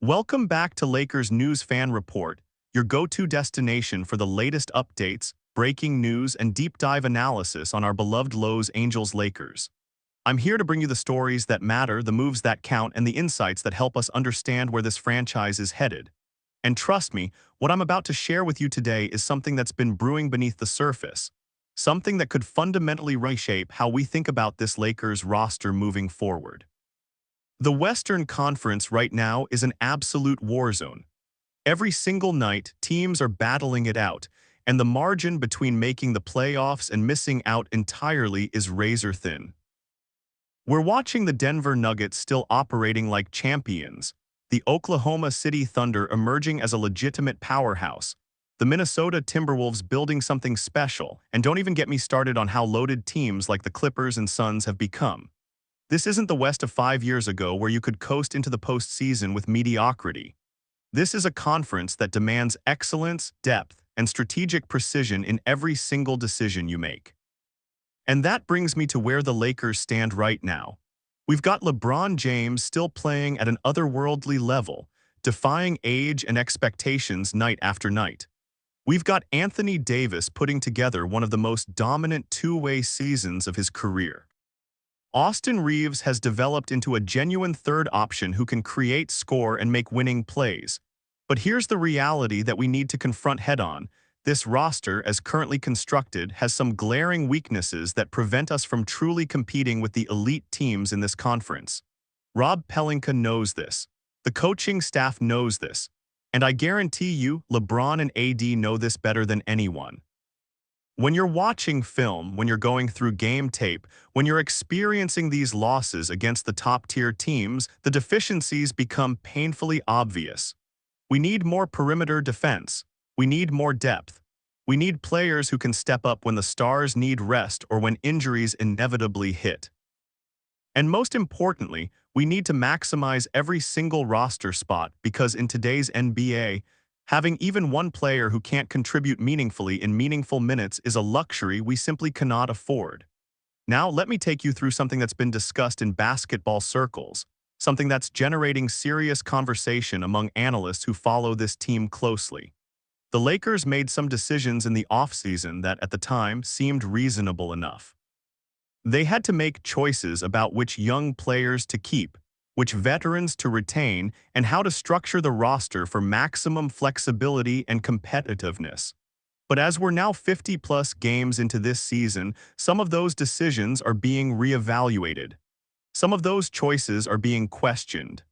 Welcome back to Lakers News Fan Report, your go-to destination for the latest updates, breaking news, and deep dive analysis on our beloved Los Angeles Lakers. I'm here to bring you the stories that matter, the moves that count, and the insights that help us understand where this franchise is headed. And trust me, what I'm about to share with you today is something that's been brewing beneath the surface, something that could fundamentally reshape how we think about this Lakers roster moving forward. The Western Conference right now is an absolute war zone. Every single night, teams are battling it out, and the margin between making the playoffs and missing out entirely is razor thin. We're watching the Denver Nuggets still operating like champions, the Oklahoma City Thunder emerging as a legitimate powerhouse, the Minnesota Timberwolves building something special, and don't even get me started on how loaded teams like the Clippers and Suns have become. This isn't the West of 5 years ago where you could coast into the postseason with mediocrity. This is a conference that demands excellence, depth, and strategic precision in every single decision you make. And that brings me to where the Lakers stand right now. We've got LeBron James still playing at an otherworldly level, defying age and expectations night after night. We've got Anthony Davis putting together one of the most dominant two-way seasons of his career. Austin Reeves has developed into a genuine third option who can create, score, and make winning plays. But here's the reality that we need to confront head-on. This roster, as currently constructed, has some glaring weaknesses that prevent us from truly competing with the elite teams in this conference. Rob Pelinka knows this. The coaching staff knows this. And I guarantee you, LeBron and AD know this better than anyone. When you're watching film, when you're going through game tape, when you're experiencing these losses against the top-tier teams, the deficiencies become painfully obvious. We need more perimeter defense. We need more depth. We need players who can step up when the stars need rest or when injuries inevitably hit. And most importantly, we need to maximize every single roster spot because in today's NBA, having even one player who can't contribute meaningfully in meaningful minutes is a luxury we simply cannot afford. Now, let me take you through something that's been discussed in basketball circles, something that's generating serious conversation among analysts who follow this team closely. The Lakers made some decisions in the offseason that, at the time, seemed reasonable enough. They had to make choices about which young players to keep, which veterans to retain, and how to structure the roster for maximum flexibility and competitiveness. But as we're now 50-plus games into this season, some of those decisions are being reevaluated. Some of those choices are being questioned.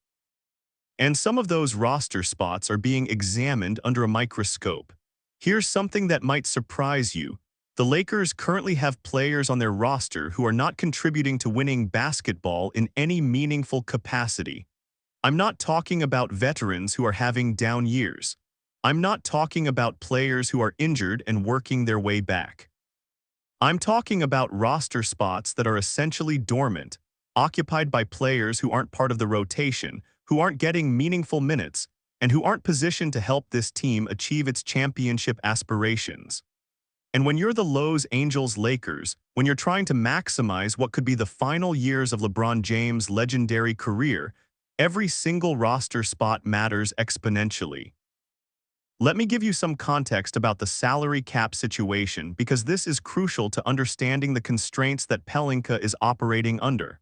And some of those roster spots are being examined under a microscope. Here's something that might surprise you. The Lakers currently have players on their roster who are not contributing to winning basketball in any meaningful capacity. I'm not talking about veterans who are having down years. I'm not talking about players who are injured and working their way back. I'm talking about roster spots that are essentially dormant, occupied by players who aren't part of the rotation, who aren't getting meaningful minutes, and who aren't positioned to help this team achieve its championship aspirations. And when you're the Los Angeles Lakers, when you're trying to maximize what could be the final years of LeBron James' legendary career, every single roster spot matters exponentially. Let me give you some context about the salary cap situation because this is crucial to understanding the constraints that Pelinka is operating under.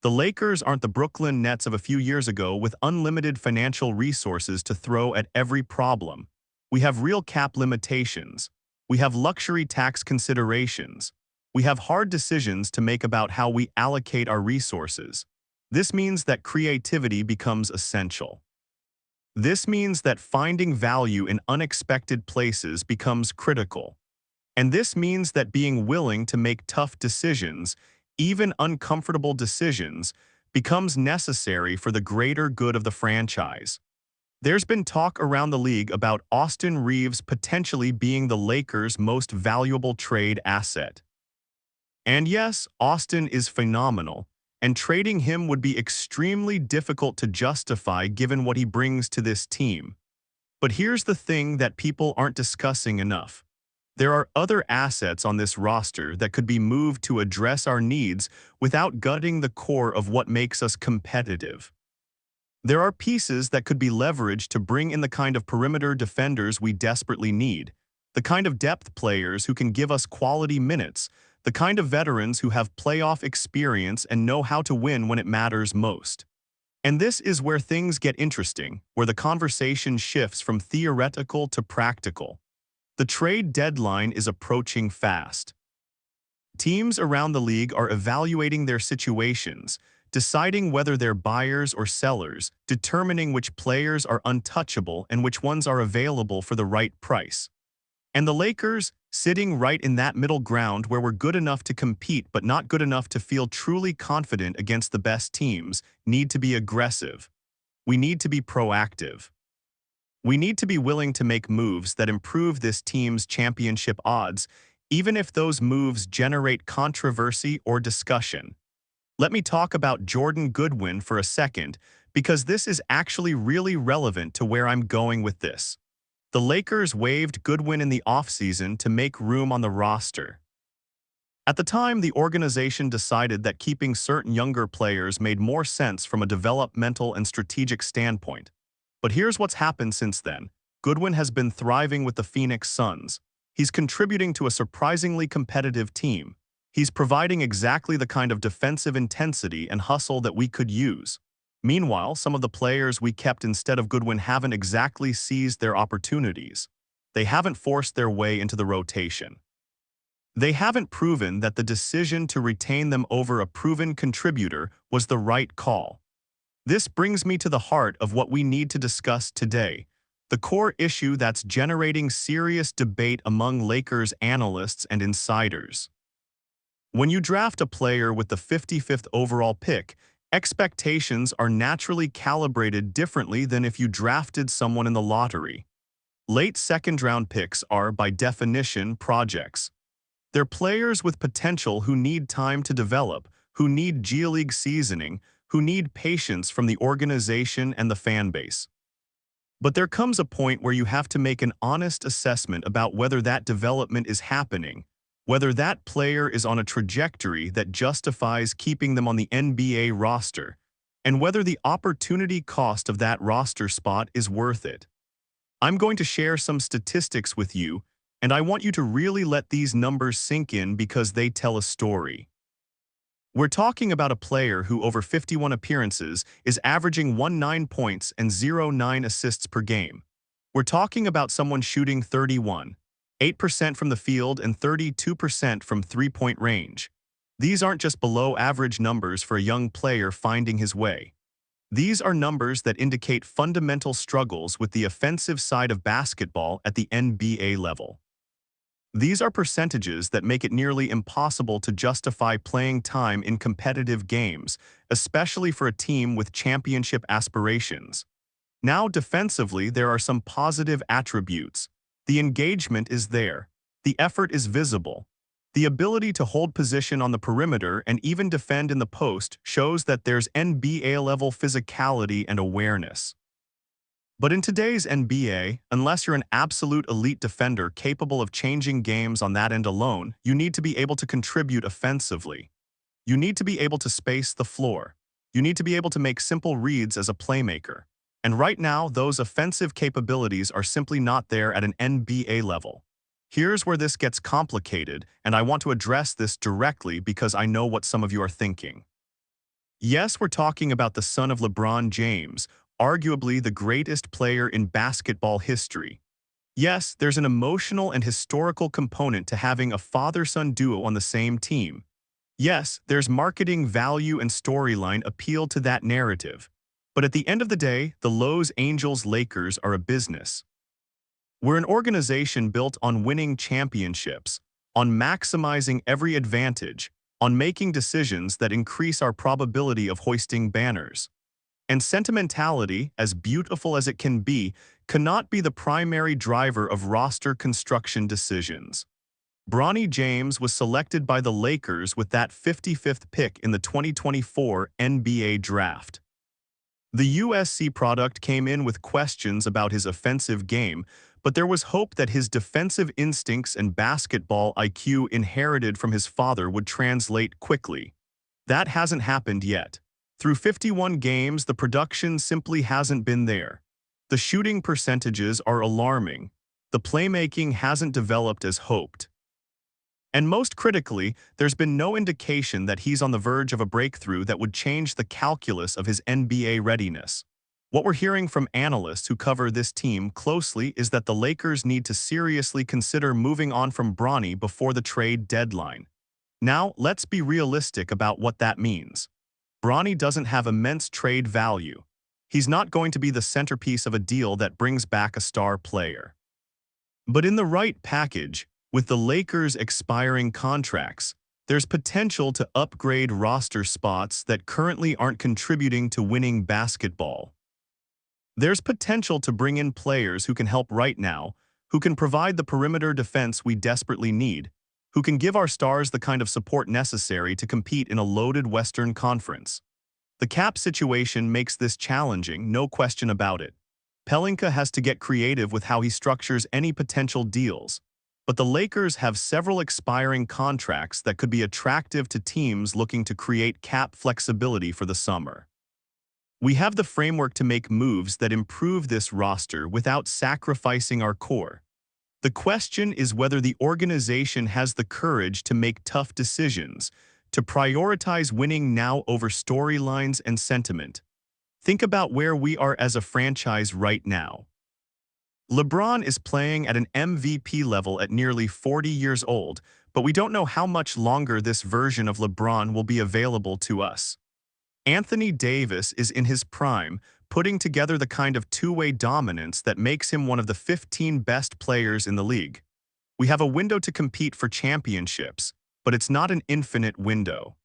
The Lakers aren't the Brooklyn Nets of a few years ago with unlimited financial resources to throw at every problem. We have real cap limitations. We have luxury tax considerations. We have hard decisions to make about how we allocate our resources. This means that creativity becomes essential. This means that finding value in unexpected places becomes critical. And this means that being willing to make tough decisions, even uncomfortable decisions, becomes necessary for the greater good of the franchise. There's been talk around the league about Austin Reeves potentially being the Lakers' most valuable trade asset. And yes, Austin is phenomenal, and trading him would be extremely difficult to justify given what he brings to this team. But here's the thing that people aren't discussing enough. There are other assets on this roster that could be moved to address our needs without gutting the core of what makes us competitive. There are pieces that could be leveraged to bring in the kind of perimeter defenders we desperately need, the kind of depth players who can give us quality minutes, the kind of veterans who have playoff experience and know how to win when it matters most. And this is where things get interesting, where the conversation shifts from theoretical to practical. The trade deadline is approaching fast. Teams around the league are evaluating their situations, deciding whether they're buyers or sellers, determining which players are untouchable and which ones are available for the right price. And the Lakers, sitting right in that middle ground where we're good enough to compete but not good enough to feel truly confident against the best teams, need to be aggressive. We need to be proactive. We need to be willing to make moves that improve this team's championship odds, even if those moves generate controversy or discussion. Let me talk about Jordan Goodwin for a second, because this is actually really relevant to where I'm going with this. The Lakers waived Goodwin in the offseason to make room on the roster. At the time, the organization decided that keeping certain younger players made more sense from a developmental and strategic standpoint. But here's what's happened since then. Goodwin has been thriving with the Phoenix Suns. He's contributing to a surprisingly competitive team. He's providing exactly the kind of defensive intensity and hustle that we could use. Meanwhile, some of the players we kept instead of Goodwin haven't exactly seized their opportunities. They haven't forced their way into the rotation. They haven't proven that the decision to retain them over a proven contributor was the right call. This brings me to the heart of what we need to discuss today, the core issue that's generating serious debate among Lakers analysts and insiders. When you draft a player with the 55th overall pick, expectations are naturally calibrated differently than if you drafted someone in the lottery. Late second-round picks are, by definition, projects. They're players with potential who need time to develop, who need G League seasoning, who need patience from the organization and the fan base. But there comes a point where you have to make an honest assessment about whether that development is happening, whether that player is on a trajectory that justifies keeping them on the NBA roster, and whether the opportunity cost of that roster spot is worth it. I'm going to share some statistics with you, and I want you to really let these numbers sink in because they tell a story. We're talking about a player who, over 51 appearances, is averaging 19 points and 0.9 assists per game. We're talking about someone shooting 8% from the field and 32% from three-point range. These aren't just below-average numbers for a young player finding his way. These are numbers that indicate fundamental struggles with the offensive side of basketball at the NBA level. These are percentages that make it nearly impossible to justify playing time in competitive games, especially for a team with championship aspirations. Now, defensively, there are some positive attributes. The engagement is there. The effort is visible. The ability to hold position on the perimeter and even defend in the post shows that there's NBA-level physicality and awareness. But in today's NBA, unless you're an absolute elite defender capable of changing games on that end alone, you need to be able to contribute offensively. You need to be able to space the floor. You need to be able to make simple reads as a playmaker. And right now, those offensive capabilities are simply not there at an NBA level. Here's where this gets complicated, and I want to address this directly because I know what some of you are thinking. Yes, we're talking about the son of LeBron James, arguably the greatest player in basketball history. Yes, there's an emotional and historical component to having a father-son duo on the same team. Yes, there's marketing value and storyline appeal to that narrative. But at the end of the day, the Los Angeles Lakers are a business. We're an organization built on winning championships, on maximizing every advantage, on making decisions that increase our probability of hoisting banners. And sentimentality, as beautiful as it can be, cannot be the primary driver of roster construction decisions. Bronny James was selected by the Lakers with that 55th pick in the 2024 NBA Draft. The USC product came in with questions about his offensive game, but there was hope that his defensive instincts and basketball IQ inherited from his father would translate quickly. That hasn't happened yet. Through 51 games, the production simply hasn't been there. The shooting percentages are alarming. The playmaking hasn't developed as hoped. And most critically, there's been no indication that he's on the verge of a breakthrough that would change the calculus of his NBA readiness. What we're hearing from analysts who cover this team closely is that the Lakers need to seriously consider moving on from Bronny before the trade deadline. Now, let's be realistic about what that means. Bronny doesn't have immense trade value. He's not going to be the centerpiece of a deal that brings back a star player. But in the right package, with the Lakers' expiring contracts, there's potential to upgrade roster spots that currently aren't contributing to winning basketball. There's potential to bring in players who can help right now, who can provide the perimeter defense we desperately need, who can give our stars the kind of support necessary to compete in a loaded Western Conference. The cap situation makes this challenging, no question about it. Pelinka has to get creative with how he structures any potential deals. But the Lakers have several expiring contracts that could be attractive to teams looking to create cap flexibility for the summer. We have the framework to make moves that improve this roster without sacrificing our core. The question is whether the organization has the courage to make tough decisions, to prioritize winning now over storylines and sentiment. Think about where we are as a franchise right now. LeBron is playing at an MVP level at nearly 40 years old, but we don't know how much longer this version of LeBron will be available to us. Anthony Davis is in his prime, putting together the kind of two-way dominance that makes him one of the 15 best players in the league. We have a window to compete for championships, but it's not an infinite window.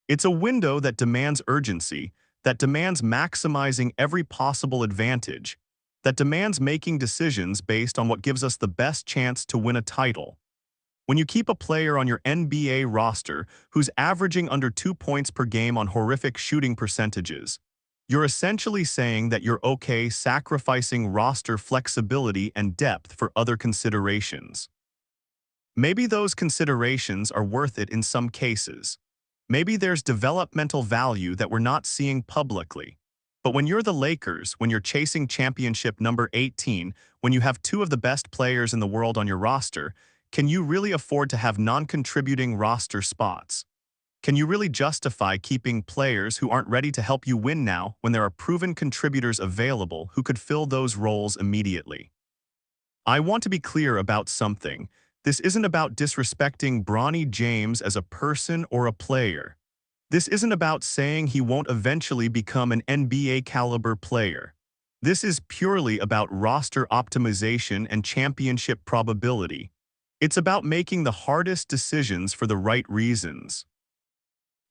It's a window that demands urgency, that demands maximizing every possible advantage, that demands making decisions based on what gives us the best chance to win a title. When you keep a player on your NBA roster who's averaging under 2 points per game on horrific shooting percentages, you're essentially saying that you're okay sacrificing roster flexibility and depth for other considerations. Maybe those considerations are worth it in some cases. Maybe there's developmental value that we're not seeing publicly. But when you're the Lakers, when you're chasing championship number 18, when you have two of the best players in the world on your roster, can you really afford to have non-contributing roster spots? Can you really justify keeping players who aren't ready to help you win now when there are proven contributors available who could fill those roles immediately? I want to be clear about something. This isn't about disrespecting Bronny James as a person or a player. This isn't about saying he won't eventually become an NBA-caliber player. This is purely about roster optimization and championship probability. It's about making the hardest decisions for the right reasons.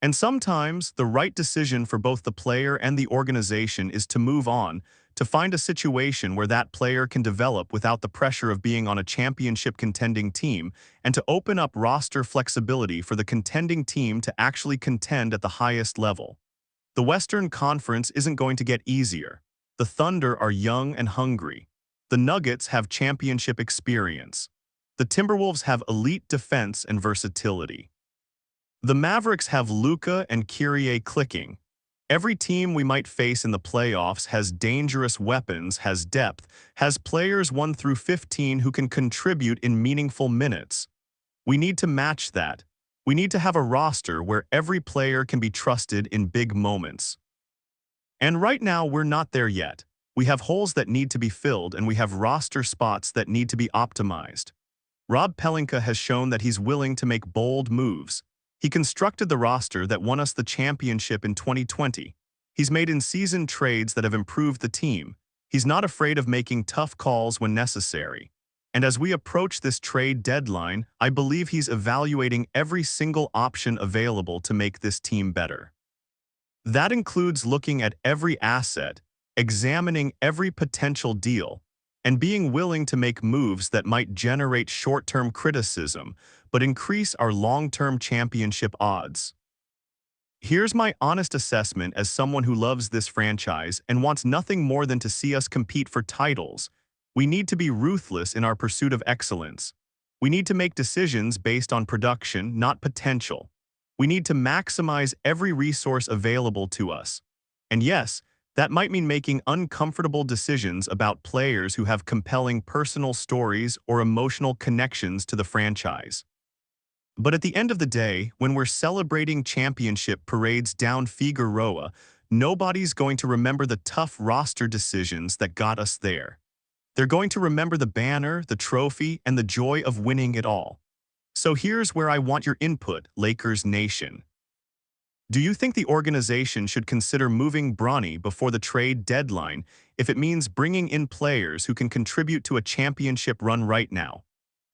And sometimes, the right decision for both the player and the organization is to move on, to find a situation where that player can develop without the pressure of being on a championship-contending team, and to open up roster flexibility for the contending team to actually contend at the highest level. The Western Conference isn't going to get easier. The Thunder are young and hungry. The Nuggets have championship experience. The Timberwolves have elite defense and versatility. The Mavericks have Luka and Kyrie clicking. Every team we might face in the playoffs has dangerous weapons, has depth, has players 1 through 15 who can contribute in meaningful minutes. We need to match that. We need to have a roster where every player can be trusted in big moments. And right now, we're not there yet. We have holes that need to be filled, and we have roster spots that need to be optimized. Rob Pelinka has shown that he's willing to make bold moves. He constructed the roster that won us the championship in 2020. He's made in-season trades that have improved the team. He's not afraid of making tough calls when necessary. And as we approach this trade deadline, I believe he's evaluating every single option available to make this team better. That includes looking at every asset, examining every potential deal, and being willing to make moves that might generate short-term criticism, but increase our long-term championship odds. Here's my honest assessment as someone who loves this franchise and wants nothing more than to see us compete for titles. We need to be ruthless in our pursuit of excellence. We need to make decisions based on production, not potential. We need to maximize every resource available to us. And yes, that might mean making uncomfortable decisions about players who have compelling personal stories or emotional connections to the franchise. But at the end of the day, when we're celebrating championship parades down Figueroa, nobody's going to remember the tough roster decisions that got us there. They're going to remember the banner, the trophy, and the joy of winning it all. So here's where I want your input, Lakers Nation. Do you think the organization should consider moving Bronny before the trade deadline if it means bringing in players who can contribute to a championship run right now?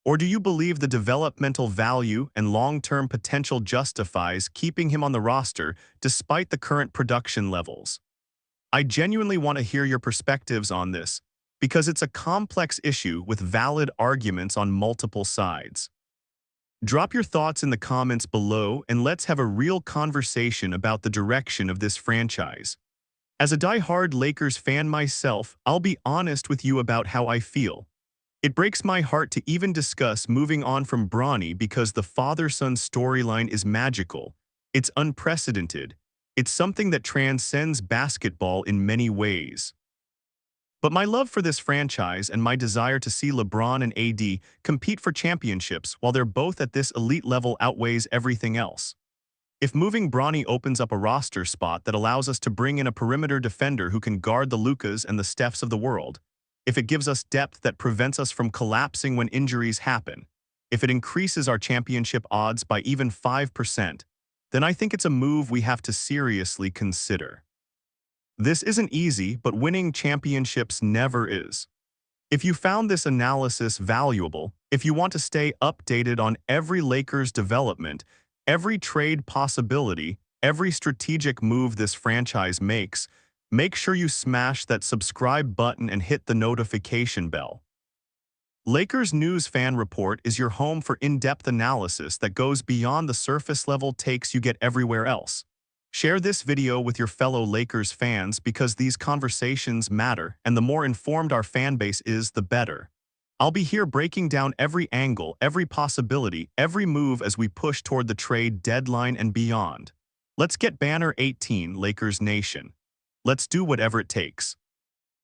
Or do you believe the developmental value and long-term potential justifies keeping him on the roster despite the current production levels? I genuinely want to hear your perspectives on this because it's a complex issue with valid arguments on multiple sides. Drop your thoughts in the comments below and let's have a real conversation about the direction of this franchise. As a die-hard Lakers fan myself, I'll be honest with you about how I feel. It breaks my heart to even discuss moving on from Bronny because the father-son storyline is magical. It's unprecedented. It's something that transcends basketball in many ways. But my love for this franchise and my desire to see LeBron and AD compete for championships while they're both at this elite level outweighs everything else. If moving Bronny opens up a roster spot that allows us to bring in a perimeter defender who can guard the Lukas and the Stephs of the world, if it gives us depth that prevents us from collapsing when injuries happen, if it increases our championship odds by even 5%, then I think it's a move we have to seriously consider. This isn't easy, but winning championships never is. If you found this analysis valuable, if you want to stay updated on every Lakers development, every trade possibility, every strategic move this franchise makes, make sure you smash that subscribe button and hit the notification bell. Lakers News Fan Report is your home for in-depth analysis that goes beyond the surface-level takes you get everywhere else. Share this video with your fellow Lakers fans because these conversations matter, and the more informed our fan base is, the better. I'll be here breaking down every angle, every possibility, every move as we push toward the trade deadline and beyond. Let's get Banner 18, Lakers Nation. Let's do whatever it takes.